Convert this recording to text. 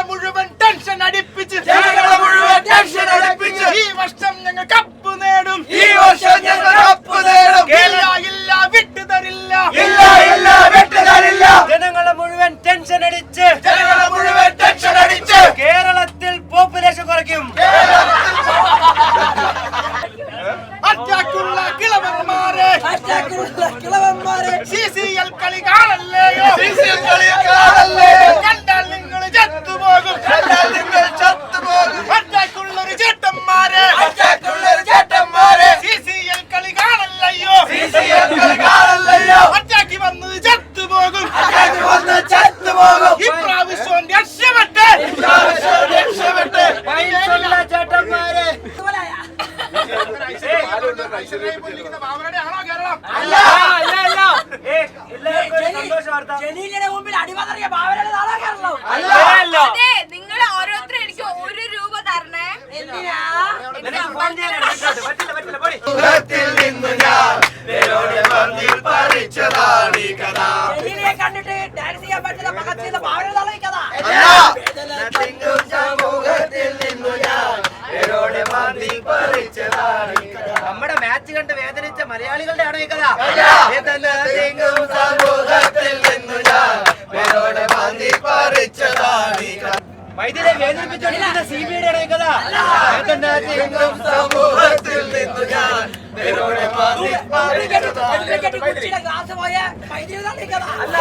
മുഴുവൻ ടെൻഷൻ അടിപ്പിച്ച് ഈ വർഷം ഞങ്ങൾ കപ്പ് നേടും. ഇല്ല വിട്ടുതരില്ല. ജനങ്ങളെ മുഴുവൻ ടെൻഷൻ അടിച്ച് കേരളത്തിൽ പോപ്പുലേഷൻ കുറയ്ക്കും. അറ്റാക്കുള്ള കിളവന്മാരെ CCL കളി കാണല്ലേയോ? കണ്ടാൽ നിങ്ങൾ ചത്തുപോകും. അറ്റാക്കുള്ളൊരു ചേട്ടന്മാരെ CCL കളി കാണല്ലയോ? അറ്റാക്കി വന്നത് ചത്തുപോകും. ഇപ്രാവശ്യം രക്ഷപ്പെട്ടെ ചേട്ടന്മാരെ ആണോ കേരളം? നിങ്ങൾ ഓരോരുത്തരും എനിക്ക് 1 രൂപ തരണേ. കണ്ടിട്ട് ഡാൻസ് ചെയ്യാൻ പറ്റുന്ന പകർത്തിയത് നമ്മുടെ മാച്ച് കണ്ട് വേദനിച്ച മലയാളികളുടെ ആണോ ഈ കഥ? വൈദ്യുതി വേദനിപ്പിച്ചോണ്ടിരുന്ന CBI യുടെ കഥ. ഗ്ലാസ് പോയ അല്ല